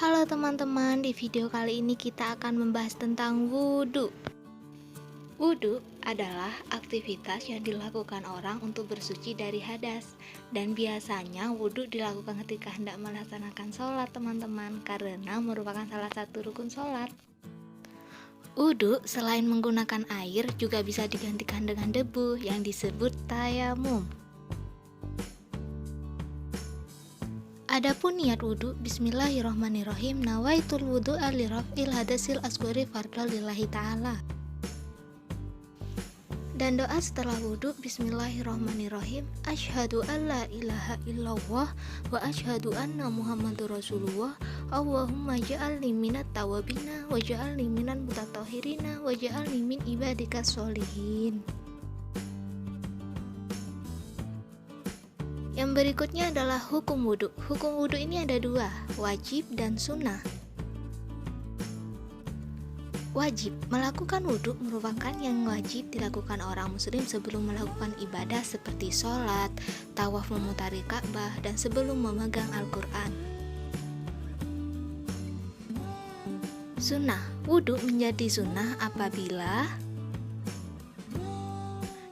Halo teman-teman, di video kali ini kita akan membahas tentang wudhu. Wudhu adalah aktivitas yang dilakukan orang untuk bersuci dari hadas. Dan biasanya wudhu dilakukan ketika hendak melaksanakan sholat teman-teman, karena merupakan salah satu rukun sholat. Wudhu selain menggunakan air juga bisa digantikan dengan debu yang disebut tayamum. Adapun niat wudhu, bismillahirrahmanirrahim, nawaitul wudhu'a liraf'il hadasil asghari fardhu lillahi ta'ala. Dan doa setelah wudhu, bismillahirrahmanirrahim, asyhadu an la ilaha illallah wa asyhadu anna muhammadur rasulullah, Allahumma ja'alni minat tawabina wa ja'alni minan mutatahhirina wa ja'alni min ibadikas sholihin. Yang berikutnya adalah hukum wudhu. Hukum wudhu ini ada dua, wajib dan sunnah. Wajib, melakukan wudhu merupakan yang wajib dilakukan orang muslim sebelum melakukan ibadah seperti sholat, tawaf memutari Ka'bah, dan sebelum memegang Al-Quran. Sunnah, wudhu menjadi sunnah apabila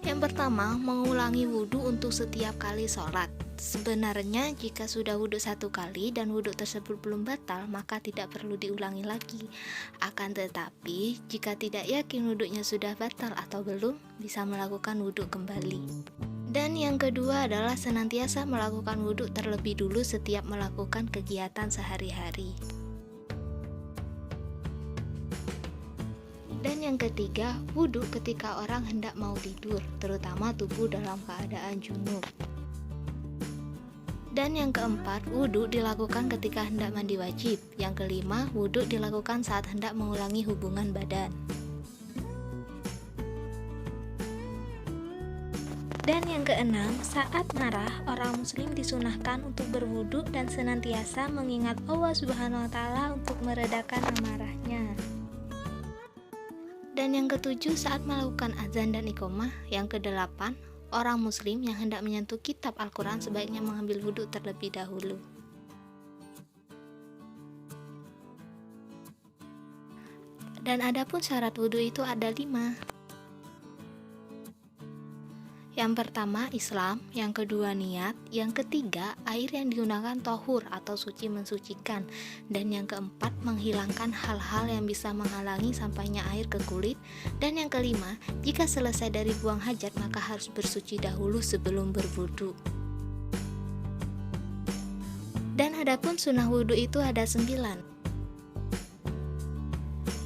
yang pertama, mengulangi wudhu untuk setiap kali sholat. Sebenarnya jika sudah wudhu satu kali dan wudhu tersebut belum batal, maka tidak perlu diulangi lagi. Akan tetapi, jika tidak yakin wudhunya sudah batal atau belum, bisa melakukan wudhu kembali. Dan yang kedua adalah senantiasa melakukan wudhu terlebih dulu setiap melakukan kegiatan sehari-hari. Dan yang ketiga, wudhu ketika orang hendak mau tidur, terutama tubuh dalam keadaan junub. Dan yang keempat, wudhu dilakukan ketika hendak mandi wajib. Yang kelima, wudhu dilakukan saat hendak mengulangi hubungan badan. Dan yang keenam, saat marah, orang muslim disunahkan untuk berwudhu dan senantiasa mengingat Allah Subhanahu wa Ta'ala untuk meredakan amarahnya. Dan yang ketujuh, saat melakukan azan dan iqomah. Yang kedelapan, orang muslim yang hendak menyentuh kitab Al-Quran sebaiknya mengambil wudhu terlebih dahulu. Dan adapun syarat wudhu itu ada 5. Yang pertama Islam, yang kedua niat, yang ketiga air yang digunakan tohur atau suci mensucikan, dan yang keempat menghilangkan hal-hal yang bisa menghalangi sampainya air ke kulit, dan yang kelima jika selesai dari buang hajat maka harus bersuci dahulu sebelum berwudu. Dan adapun sunnah wudhu itu ada 9.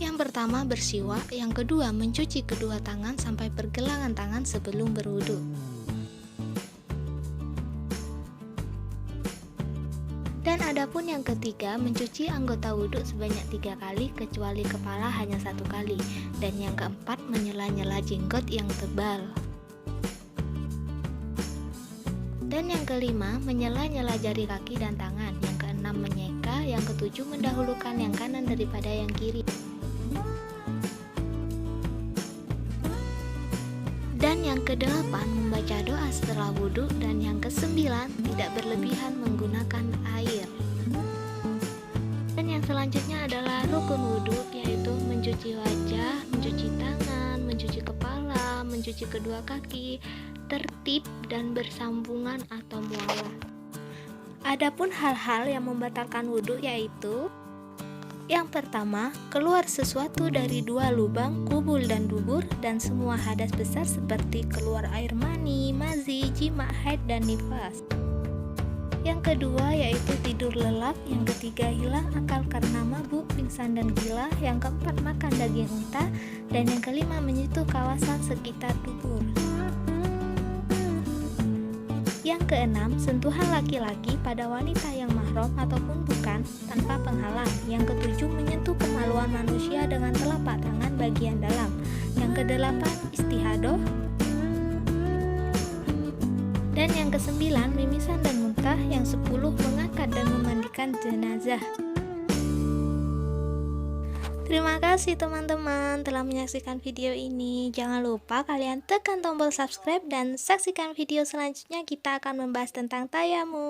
Yang pertama bersiwak, yang kedua mencuci kedua tangan sampai pergelangan tangan sebelum berwudu. Dan adapun yang ketiga mencuci anggota wudhu sebanyak 3 kali kecuali kepala hanya 1 kali. Dan yang keempat menyela-nyela jenggot yang tebal. Dan yang kelima menyela-nyela jari kaki dan tangan. Yang keenam menyeka, yang ketujuh mendahulukan yang kanan daripada yang kiri. Dan yang kedelapan membaca doa setelah wudhu, dan yang kesembilan tidak berlebihan menggunakan air. Dan yang selanjutnya adalah rukun wudhu, yaitu mencuci wajah, mencuci tangan, mencuci kepala, mencuci kedua kaki, tertib dan bersambungan atau mualah. Adapun hal-hal yang membatalkan wudhu yaitu yang pertama, keluar sesuatu dari 2 lubang, kubul dan dubur, dan semua hadas besar seperti keluar air mani, mazi, jima, haid, dan nifas. Yang kedua yaitu tidur lelap, yang ketiga hilang akal karena mabuk, pingsan, dan gila, yang keempat makan daging unta, dan yang kelima menyentuh kawasan sekitar dubur. Yang keenam, sentuhan laki-laki pada wanita yang mahram ataupun bukan tanpa penghalang. Yang ketujuh, menyentuh kemaluan manusia dengan telapak tangan bagian dalam. Yang kedelapan, istihadoh. Dan yang kesembilan, mimisan dan muntah. Yang 10, mengangkat dan memandikan jenazah. Terima kasih teman-teman telah menyaksikan video ini. Jangan lupa kalian tekan tombol subscribe dan saksikan video selanjutnya, kita akan membahas tentang tayamum.